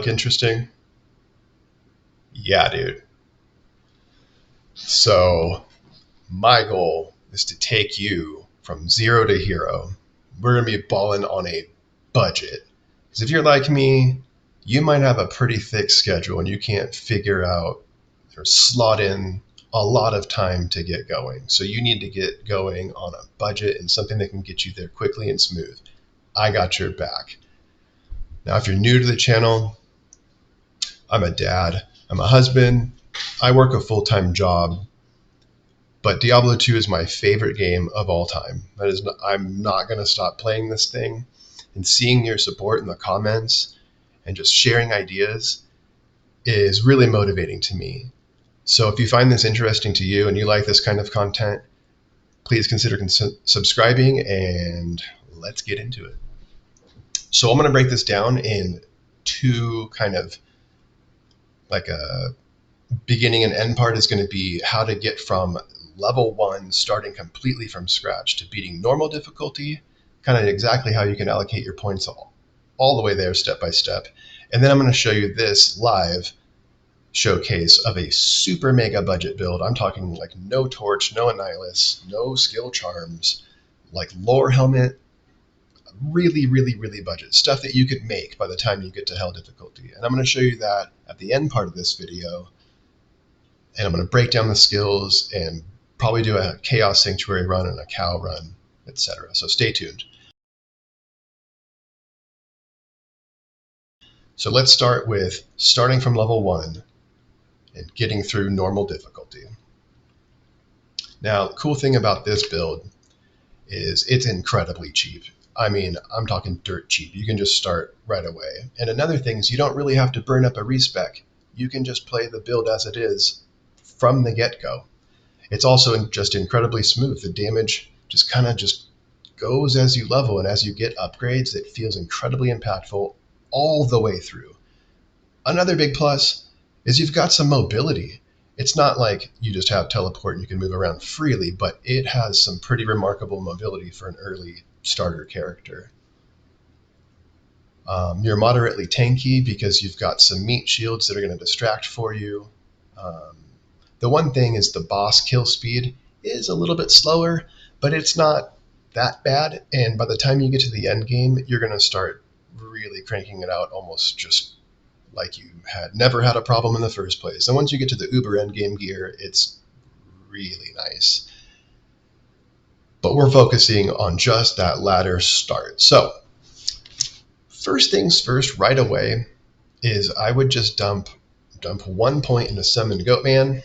look interesting? Yeah, dude. So my goal is to take you from 0 to hero. We're going to be balling on a budget. Because if you're like me, you might have a pretty thick schedule and you can't figure out or slot in a lot of time to get going. So you need to get going on a budget and something that can get you there quickly and smooth. I got your back. Now, if you're new to the channel, I'm a dad, I'm a husband, I work a full-time job, but Diablo 2 is my favorite game of all time. I'm not going to stop playing this thing, and seeing your support in the comments and just sharing ideas is really motivating to me. So if you find this interesting to you and you like this kind of content, please consider subscribing, and let's get into it. So I'm going to break this down in two kind of like a beginning and end part is going to be how to get from level 1, starting completely from scratch, to beating normal difficulty, kind of exactly how you can allocate your points all the way there step by step. And then I'm going to show you this live showcase of a super mega budget build. I'm talking like no torch, no annihilus, no skill charms, like lore helmet, really, really, really budget stuff that you could make by the time you get to hell difficulty. And I'm going to show you that at the end part of this video. And I'm going to break down the skills and probably do a Chaos Sanctuary run and a cow run, etc. So stay tuned. So let's start with starting from level 1 and getting through normal difficulty. Now, the cool thing about this build is it's incredibly cheap. I mean, I'm talking dirt cheap. You can just start right away. And another thing is you don't really have to burn up a respec. You can just play the build as it is from the get-go. It's also just incredibly smooth. The damage just kind of just goes as you level, and as you get upgrades, it feels incredibly impactful all the way through. Another big plus is you've got some mobility. It's not like you just have teleport and you can move around freely, but it has some pretty remarkable mobility for an early starter character. You're moderately tanky because you've got some meat shields that are going to distract for you. The one thing is the boss kill speed is a little bit slower, but it's not that bad. And by the time you get to the end game, you're going to start really cranking it out almost just like you had never had a problem in the first place. And once you get to the uber end game gear, it's really nice. But we're focusing on just that ladder start. So first things first, right away, is I would just dump 1 point into Summon Goatman.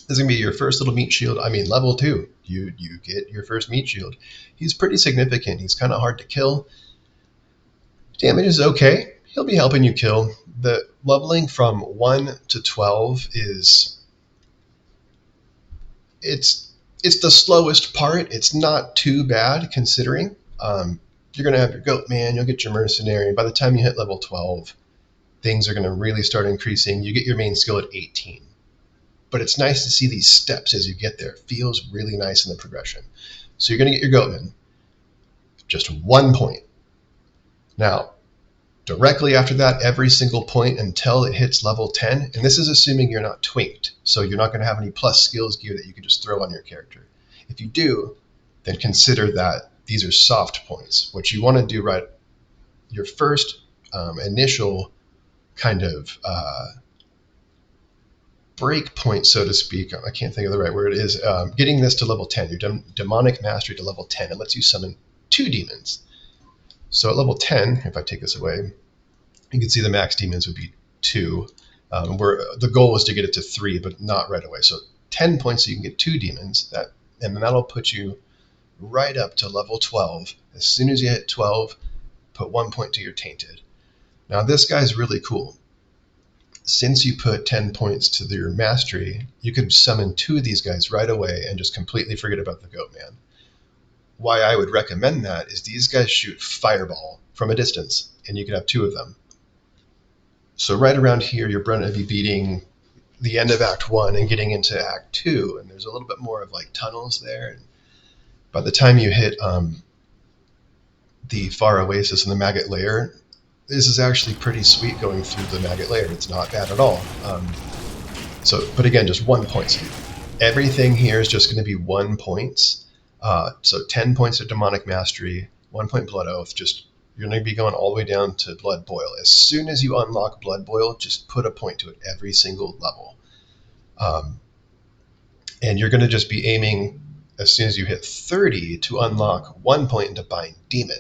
This is going to be your first little meat shield. I mean, level 2, you get your first meat shield. He's pretty significant. He's kind of hard to kill. Damage is okay. He'll be helping you kill. The leveling from 1 to 12 is... It's the slowest part. It's not too bad considering. You're going to have your Goatman, you'll get your Mercenary. By the time you hit level 12, things are going to really start increasing. You get your main skill at 18. But it's nice to see these steps as you get there. It feels really nice in the progression. So you're going to get your Goatman. Just 1 point. Now, directly after that, every single point until it hits level 10, and this is assuming you're not twinked, so you're not going to have any plus skills gear that you can just throw on your character. If you do, then consider that these are soft points. What you want to do right, your first initial kind of break point, so to speak, I can't think of the right word, is getting this to level 10, your demonic mastery to level 10. It lets you summon 2 demons. So at level 10, if I take this away, you can see the max demons would be 2. Where the goal was to get it to 3, but not right away. So 10 points so you can get 2 demons, and then that'll put you right up to level 12. As soon as you hit 12, put 1 point to your tainted. Now this guy's really cool. Since you put 10 points to your mastery, you could summon 2 of these guys right away and just completely forget about the Goatman. Why I would recommend that is these guys shoot fireball from a distance, and you can have 2 of them. So right around here, you're going to be beating the end of Act 1 and getting into Act 2, and there's a little bit more of like tunnels there. And by the time you hit the Far Oasis and the Maggot Lair, this is actually pretty sweet going through the maggot layer. It's not bad at all. But again, just 1 point. So everything here is just going to be 1 point. So 10 points of demonic mastery, 1 point blood oath. Just you're going to be going all the way down to blood boil. As soon as you unlock blood boil, just put a point to it every single level. And you're going to just be aiming as soon as you hit 30 to unlock 1 point into bind demon.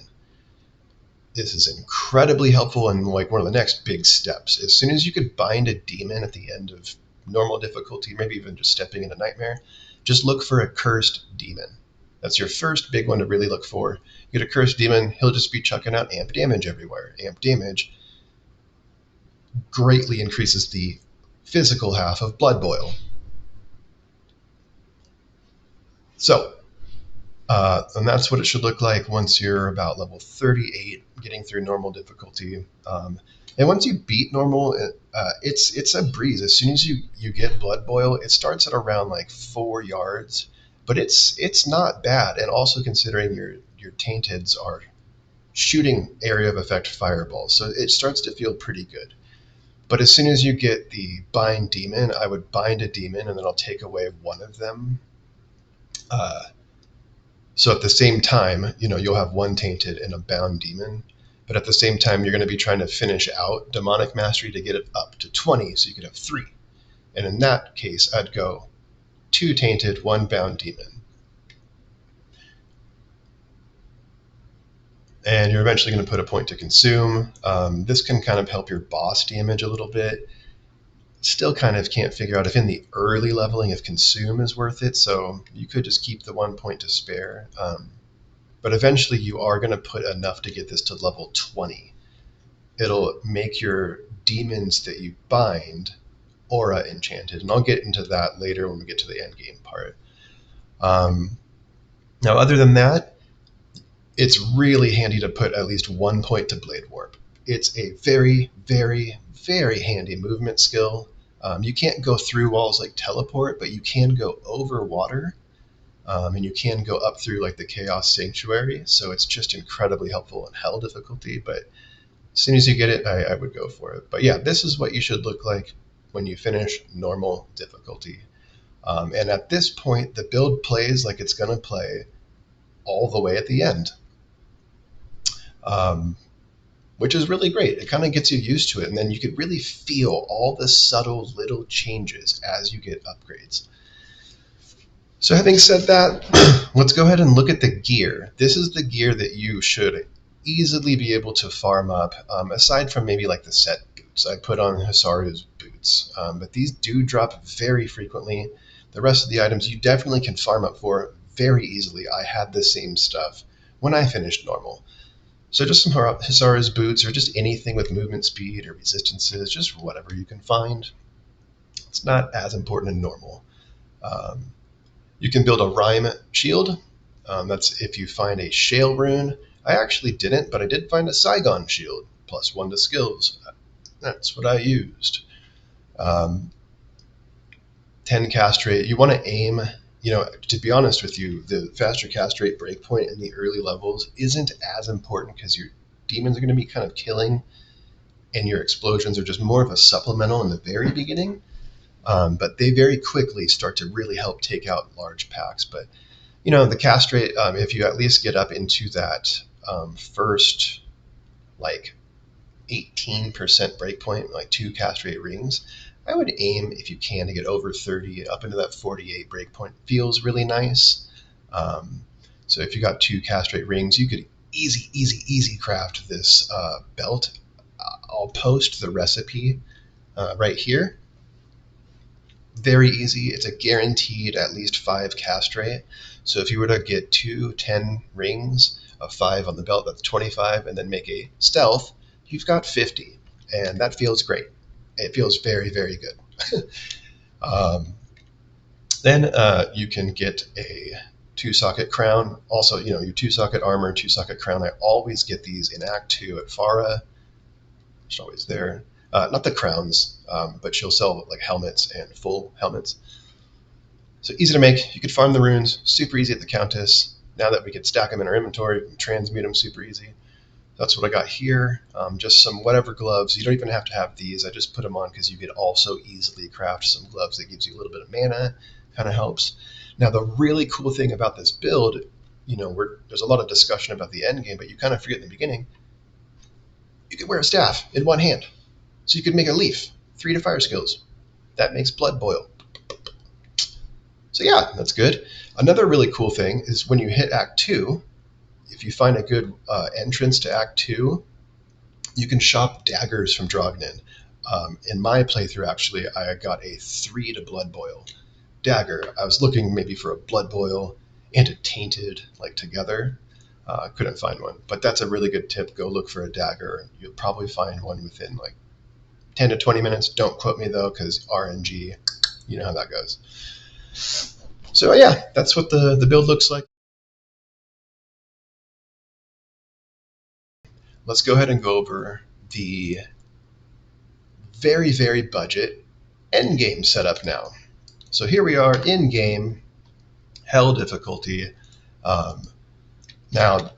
This is incredibly helpful and like one of the next big steps. As soon as you could bind a demon at the end of normal difficulty, maybe even just stepping into nightmare, just look for a cursed demon. That's your first big one to really look for. You get a cursed demon, he'll just be chucking out amp damage everywhere. Amp damage greatly increases the physical half of blood boil. So, and that's what it should look like once you're about level 38, getting through normal difficulty. And once you beat normal, it's a breeze. As soon as you get blood boil, it starts at around like 4 yards, but it's not bad. And also considering your tainteds are shooting area of effect fireballs, so it starts to feel pretty good. But as soon as you get the bind demon, I would bind a demon and then I'll take away one of them. So at the same time, you'll have one tainted and a bound demon, but at the same time, you're going to be trying to finish out demonic mastery to get it up to 20, so you could have 3. And in that case, I'd go 2 tainted, 1 bound demon. And you're eventually going to put a point to consume. This can kind of help your boss damage a little bit. Still kind of can't figure out if in the early leveling if consume is worth it, so you could just keep the 1 point to spare. But eventually you are going to put enough to get this to level 20. It'll make your demons that you bind aura enchanted, and I'll get into that later when we get to the endgame part. Now other than that, it's really handy to put at least 1 point to blade warp. It's a very, very, very handy movement skill. You can't go through walls like teleport, but you can go over water, and you can go up through like the Chaos Sanctuary, so it's just incredibly helpful in Hell difficulty, but as soon as you get it, I would go for it. But yeah, this is what you should look like when you finish normal difficulty. And at this point, the build plays like it's going to play all the way at the end. Which is really great. It kind of gets you used to it, and then you could really feel all the subtle little changes as you get upgrades. So having said that, let's go ahead and look at the gear. This is the gear that you should easily be able to farm up, aside from maybe like the set boots. I put on Hisaru's boots, but these do drop very frequently. The rest of the items you definitely can farm up for very easily. I had the same stuff when I finished normal. So just some Hisaru's boots, or just anything with movement speed or resistances, just whatever you can find. It's not as important in normal. You can build a Rhyme shield. That's if you find a Shale rune. I actually didn't, but I did find a Saigon shield, +1 to skills. That's what I used. 10 cast rate. You want to aim, to be honest with you, the faster cast rate breakpoint in the early levels isn't as important because your demons are going to be kind of killing and your explosions are just more of a supplemental in the very beginning. But they very quickly start to really help take out large packs. But, the cast rate, if you at least get up into that first, 18% breakpoint, 2 cast rate rings, I would aim, if you can, to get over 30, up into that 48 breakpoint. Feels really nice. So if you got 2 cast rate rings, you could easy craft this belt. I'll post the recipe right here. Very easy. It's a guaranteed at least 5 cast rate. So if you were to get 2 10 rings of 5 on the belt, that's 25, and then make a stealth, you've got 50. And that feels great. It feels very, very good. Then you can get a 2-socket crown. Also, your 2-socket armor, 2-socket crown. I always get these in Act 2 at Farah. It's always there. Not the crowns, but she'll sell helmets and full helmets. So easy to make. You could farm the runes. Super easy at the Countess. Now that we could stack them in our inventory, we can transmute them super easy. That's what I got here. Just some whatever gloves. You don't even have to have these. I just put them on because you could also easily craft some gloves that gives you a little bit of mana. Kind of helps. Now, the really cool thing about this build, there's a lot of discussion about the end game, but you kind of forget in the beginning, you could wear a staff in one hand. So you could make a leaf, 3 to fire skills. That makes blood boil. So yeah, that's good. Another really cool thing is when you hit Act 2, if you find a good entrance to Act 2, you can shop daggers from Drognin. In my playthrough, actually, I got a 3 to blood boil dagger. I was looking maybe for a blood boil and a tainted, like together. Couldn't find one, but that's a really good tip. Go look for a dagger. You'll probably find one within like 10 to 20 minutes. Don't quote me though, because RNG, you know how that goes. So yeah, that's what the build looks like. Let's go ahead and go over the very, very budget endgame setup now. So here we are in game, hell difficulty. Now,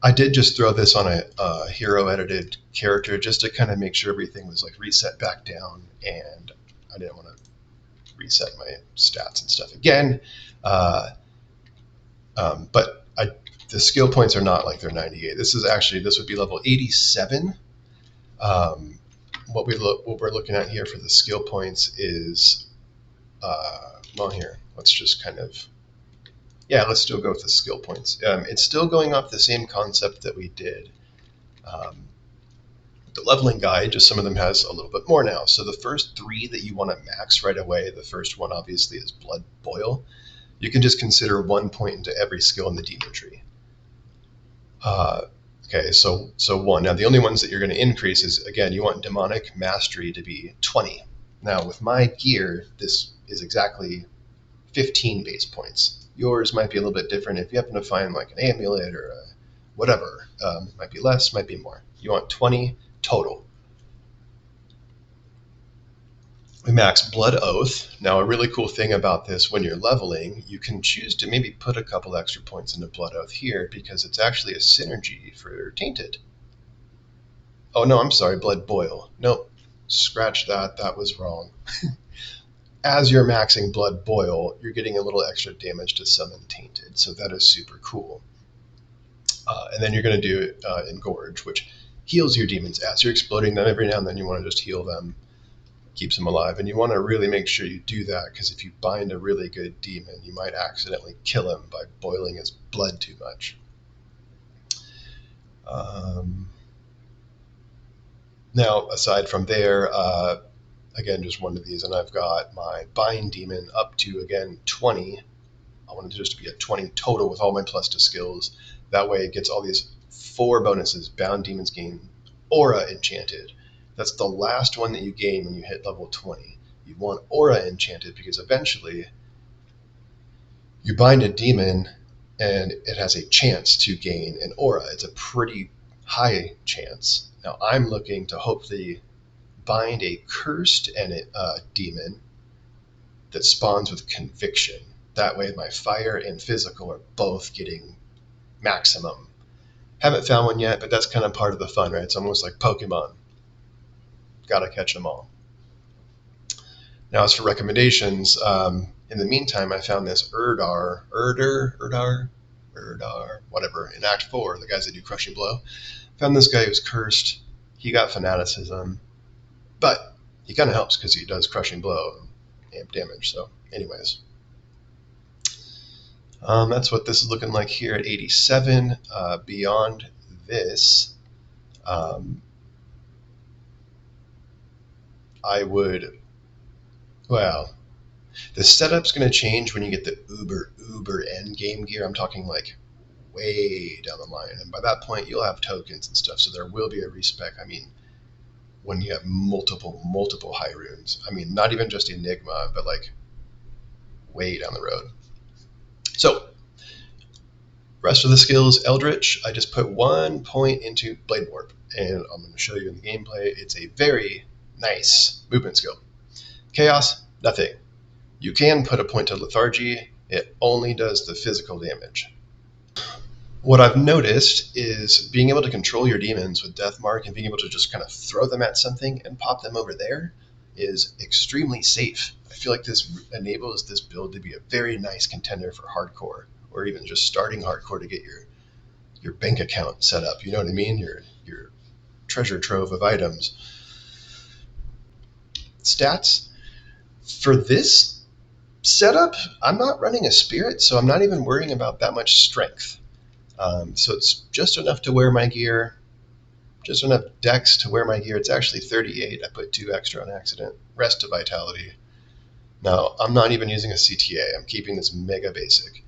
I did just throw this on a hero edited character just to kind of make sure everything was like reset back down, and I didn't want to reset my stats and stuff again. But the skill points are not like they're 98. This would be level 87. What we're looking at here for the skill points is, here, let's just kind of, let's still go with the skill points. It's still going off the same concept that we did. The leveling guide, just some of them has a little bit more now. So the first 3 that you want to max right away, the first one obviously is Blood Boil. You can just consider 1 point into every skill in the demon tree. Okay, so 1. Now the only ones that you're going to increase is, again, you want Demonic Mastery to be 20. Now with my gear, this is exactly 15 base points. Yours might be a little bit different. If you happen to find like an amulet or whatever, might be less, might be more. You want 20 total. We max Blood Oath. Now a really cool thing about this, when you're leveling, you can choose to maybe put a couple extra points into Blood Oath here because it's actually a synergy for Tainted. Oh no, I'm sorry, Blood Boil. Nope, scratch that, that was wrong. As you're maxing Blood Boil, you're getting a little extra damage to summon Tainted, so that is super cool. And then you're going to do Engorge, which heals your demons. As you're exploding them, every now and then you want to just heal them, keeps them alive. And you want to really make sure you do that, because if you bind a really good demon, you might accidentally kill him by boiling his blood too much. Now, aside from there, again, just one of these, and I've got my bind demon up to, again, 20. I want it just to be a 20 total with all my plus to skills. That way it gets all these 4 bonuses. Bound demons gain Aura Enchanted. That's the last one that you gain when you hit level 20. You want Aura Enchanted because eventually you bind a demon and it has a chance to gain an aura. It's a pretty high chance. Now I'm looking to hopefully bind a cursed demon that spawns with conviction. That way my fire and physical are both getting maximum. Haven't found one yet, but that's kind of part of the fun, right? It's almost like Pokemon. Gotta catch them all. Now as for recommendations, in the meantime I found this Erdar, whatever, in Act 4, the guys that do Crushing Blow. Found this guy who's cursed. He got Fanaticism, but he kind of helps because he does Crushing Blow and amp damage. So anyways, that's what this is looking like here at 87. Beyond this, I would, well, the setup's going to change when you get the uber end game gear. I'm talking like way down the line, and by that point you'll have tokens and stuff, so there will be a respec. I mean, when you have multiple high runes, I mean, not even just Enigma, but like way down the road. So rest of the skills, Eldritch, I just put 1 point into Blade Warp, and I'm going to show you in the gameplay. It's a very nice movement skill. Chaos, nothing. You can put a point to Lethargy. It only does the physical damage. What I've noticed is being able to control your demons with Deathmark and being able to just kind of throw them at something and pop them over there is extremely safe. I feel like this enables this build to be a very nice contender for hardcore, or even just starting hardcore to get your bank account set up. You know what I mean? Your treasure trove of items. Stats for this setup, I'm not running a spirit, so I'm not even worrying about that much strength. So it's just enough to wear my gear, just enough dex to wear my gear. It's actually 38. I put 2 extra on accident. Rest to vitality. Now, I'm not even using a CTA. I'm keeping this mega basic.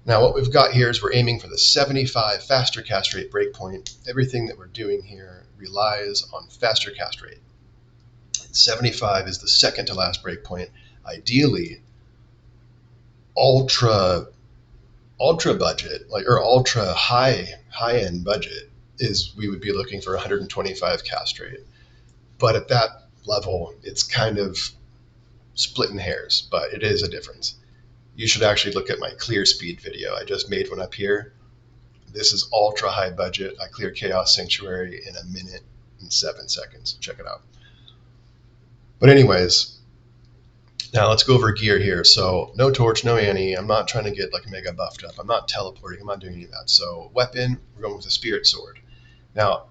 Now, what we've got here is we're aiming for the 75 faster cast rate breakpoint. Everything that we're doing here relies on faster cast rate. 75 is the second to last breakpoint. Ideally, ultra budget, or ultra high end budget, is we would be looking for 125 cast rate. But at that level, it's kind of splitting hairs, but it is a difference. You should actually look at my clear speed video. I just made one up here. This is ultra high budget. I cleared Chaos Sanctuary in 1 minute and 7 seconds. Check it out. But anyways, now let's go over gear here. So no torch, no Annie. I'm not trying to get like mega buffed up. I'm not teleporting. I'm not doing any of that. So weapon, we're going with a spirit sword. Now,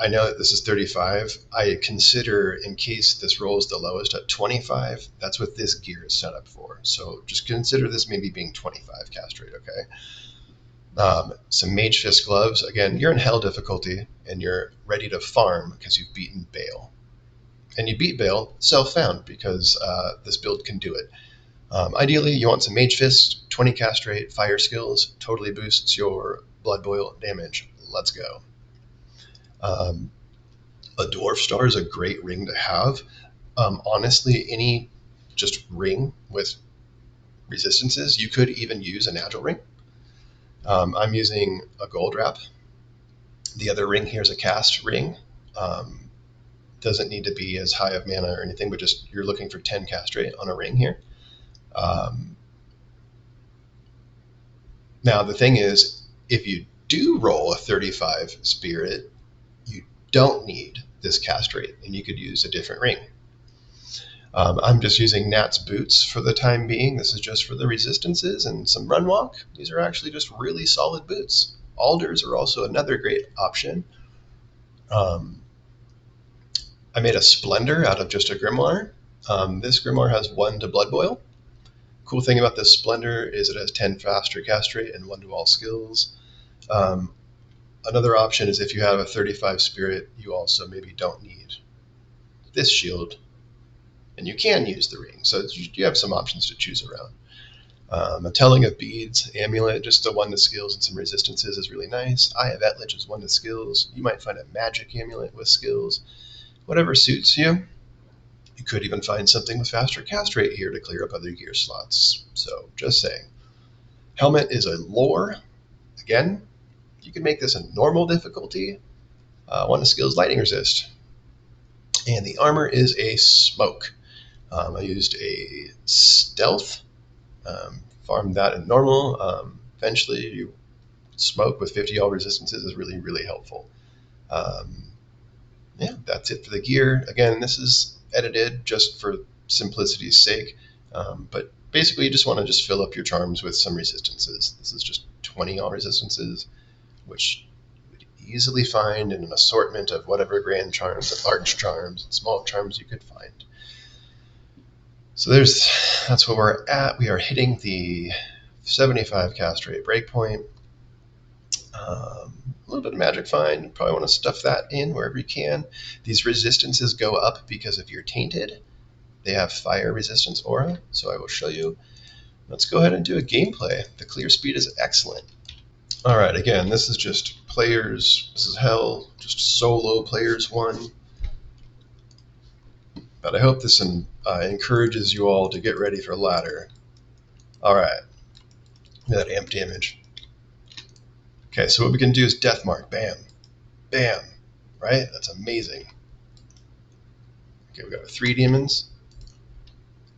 I know that this is 35. I consider, in case this rolls the lowest at 25, that's what this gear is set up for. So just consider this maybe being 25 cast rate, okay? Some Mage Fist gloves. Again, you're in hell difficulty, and you're ready to farm because you've beaten Bale. And you beat Bale self-found, because this build can do it. Ideally, you want some Mage Fist, 20 cast rate, fire skills, totally boosts your Blood Boil damage. Let's go. A Dwarf Star is a great ring to have. Honestly, any just ring with resistances, you could even use an Agile ring. I'm using a gold wrap. The other ring here is a cast ring. Doesn't need to be as high of mana or anything, but just you're looking for 10 cast rate on a ring here. Now, the thing is, if you do roll a 35 spirit, you don't need this cast rate, and you could use a different ring. I'm just using Nat's boots for the time being. This is just for the resistances and some run walk. These are actually just really solid boots. Alders are also another great option. I made a Splendor out of just a Grimoire. This Grimoire has 1 to Blood Boil. Cool thing about this Splendor is it has 10 faster cast rate and 1 to all skills. Another option is if you have a 35 spirit, you also maybe don't need this shield, and you can use the ring. So you have some options to choose around. A Telling of Beads, Amulet, just a 1 to skills and some resistances is really nice. Eye of Etlich is 1 to skills. You might find a magic amulet with skills. Whatever suits you. You could even find something with faster cast rate here to clear up other gear slots. So just saying. Helmet is a lore. Again, you can make this a normal difficulty. 1 to skills, lightning resist. And the armor is a smoke. I used a stealth. Farmed that in normal. Eventually, you smoke with 50 all resistances is really, really helpful. Yeah, that's it for the gear. Again, this is edited just for simplicity's sake. But basically, you just want to just fill up your charms with some resistances. This is just 20 all resistances, which you would easily find in an assortment of whatever grand charms, and large charms, and small charms you could find. So that's where we're at. We are hitting the 75 cast rate breakpoint. A little bit of magic find. You probably want to stuff that in wherever you can. These resistances go up because if you're tainted, they have fire resistance aura. So I will show you. Let's go ahead and do a gameplay. The clear speed is excellent. All right, again, this is just players. This is hell, just solo players 1. But I hope this encourages you all to get ready for ladder. All right, look at that amp damage. Okay, so what we can do is death mark. Bam, bam, right? That's amazing. Okay, we got our 3 demons.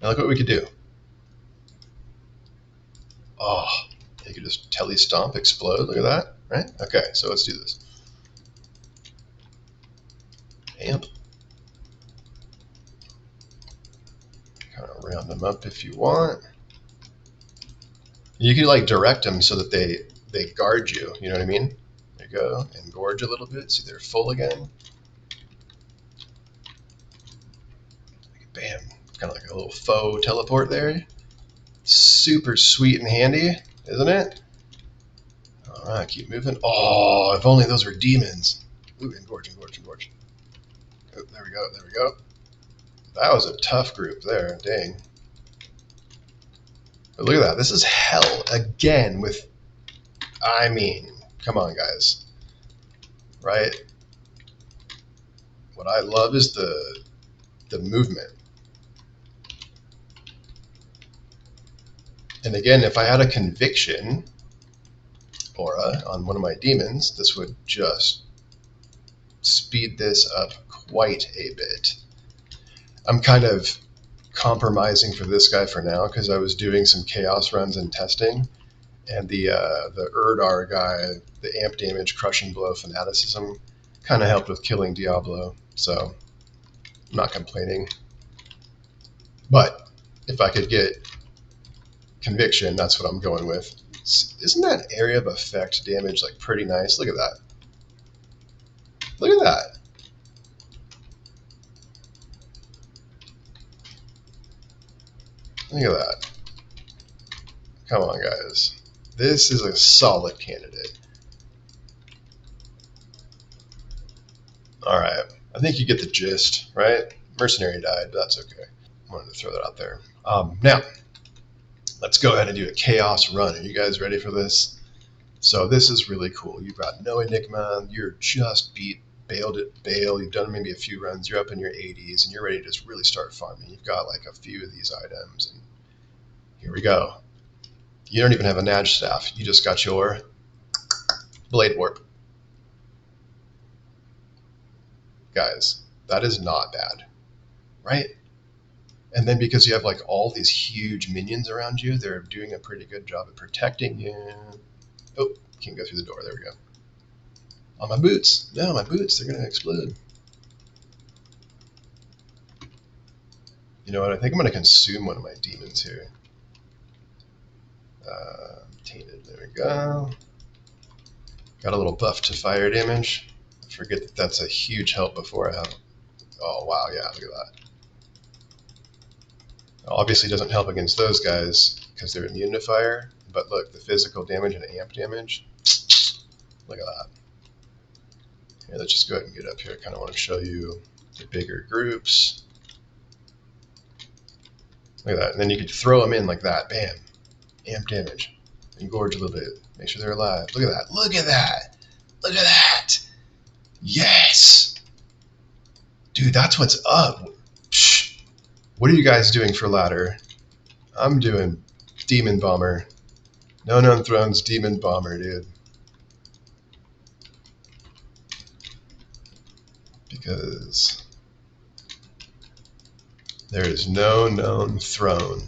Now look what we could do. Oh, He could just tele-stomp, explode. Look at that, right? Okay, so let's do this. Amp. Kind of round them up if you want. You can like direct them so that they guard you. You know what I mean? There you go. Engorge a little bit so they're full again. Bam. Kind of like a little faux teleport there. Super sweet and handy, isn't it? All right, keep moving. Oh, if only those were demons. Ooh, engorge, engorge, engorge. Oh, there we go, there we go. That was a tough group there, dang. But look at that, this is hell again with, I mean, come on guys, right? What I love is the movement. And again, if I had a conviction aura on one of my demons, this would just speed this up quite a bit. I'm kind of compromising for this guy for now because I was doing some chaos runs and testing, and the Erdar guy, the amp damage, crushing blow, fanaticism, kind of helped with killing Diablo, so I'm not complaining. But if I could get conviction, that's what I'm going with. Isn't that area of effect damage like pretty nice? Look at that. Look at that. Look at that. Come on, guys. This is a solid candidate. Alright. I think you get the gist, right? Mercenary died, but that's okay. I wanted to throw that out there. Now, let's go ahead and do a chaos run. Are you guys ready for this? So this is really cool. You've got no Enigma. You're just bailed at bail. You've done maybe a few runs. You're up in your 80s, and you're ready to just really start farming. You've got like a few of these items, and here we go. You don't even have a Naj staff. You just got your Blade Warp. Guys, that is not bad, right? And then because you have like all these huge minions around you, they're doing a pretty good job of protecting you. Oh, can't go through the door. There we go. Oh, my boots. No, my boots, they're going to explode. You know what? I think I'm going to consume one of my demons here. Tainted. There we go. Got a little buff to fire damage. Forget that that's a huge help before I have. Oh, wow. Yeah, look at that. Obviously doesn't help against those guys because they're immune to fire, but look, the physical damage and amp damage, look at that. Here, let's just go ahead and get up here. I kind of want to show you the bigger groups. Look at that, and then you could throw them in like that, bam, amp damage, engorge a little bit, make sure they're alive. Look at that, look at that, look at that, yes! Dude, that's what's up. What are you guys doing for ladder? I'm doing Demon Bomber. No Known Thrones Demon Bomber, dude. Because there is no known throne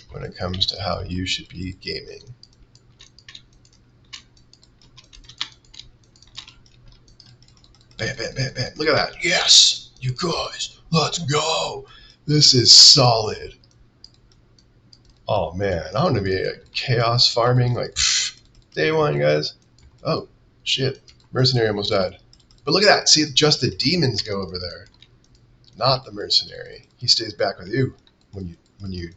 when it comes to how you should be gaming. Bam, bam, bam, bam. Look at that. Yes! You guys, let's go! This is solid. Oh man, I want to be a chaos farming like day one, guys. Oh shit, mercenary almost died. But look at that. See, just the demons go over there, not the mercenary. He stays back with you when you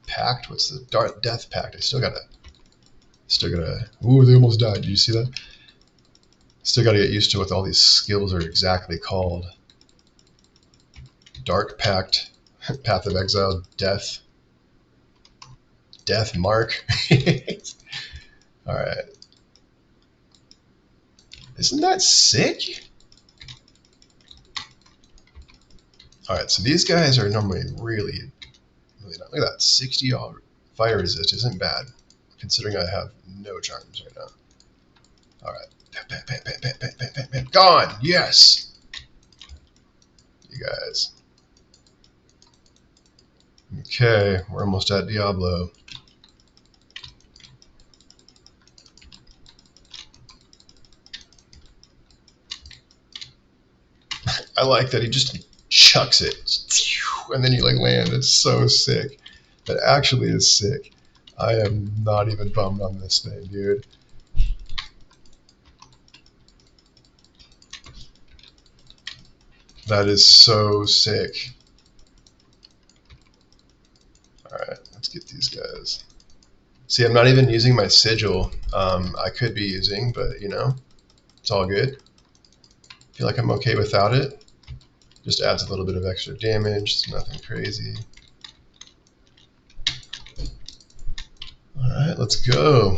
pact. What's the death pact? I still gotta. Ooh, they almost died. Did you see that? Still gotta get used to what all these skills are exactly called. Dark Pact, Path of Exile, Death, Death Mark. All right. Isn't that sick? All right, so these guys are normally really not. Look at that, 60 fire resist isn't bad, considering I have no charms right now. All right, bam, bam, bam, bam, bam, bam, bam, bam. Gone. Yes. You guys. Okay, we're almost at Diablo. I like that he just chucks it, and then you like land. It's so sick. That actually is sick. I am not even bummed on this thing, dude. That is so sick. Alright, let's get these guys. See, I'm not even using my sigil. I could be using, but you know, it's all good. I feel like I'm okay without it. Just adds a little bit of extra damage. It's nothing crazy. Alright, let's go.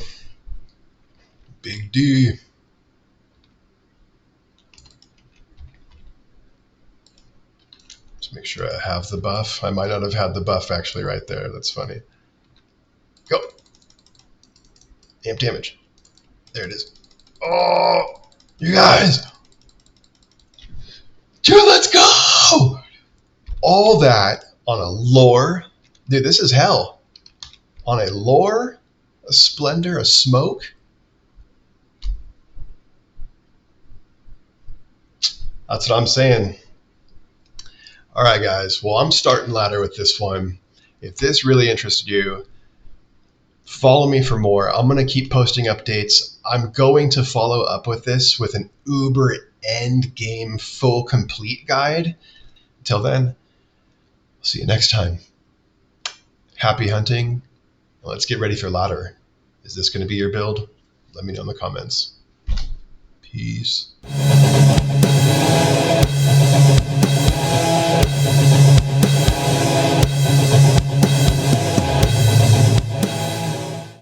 Big D. Just make sure I have the buff. I might not have had the buff actually right there. That's funny. Go. Amp damage. There it is. Oh, you guys. Dude, let's go. All that on a lore. Dude, this is hell. On a lore, a splendor, a smoke. That's what I'm saying. All right, guys. Well, I'm starting ladder with this one. If this really interested you, follow me for more. I'm going to keep posting updates. I'm going to follow up with this with an uber end game full complete guide. Until then, I'll see you next time. Happy hunting. Let's get ready for ladder. Is this going to be your build? Let me know in the comments. Peace.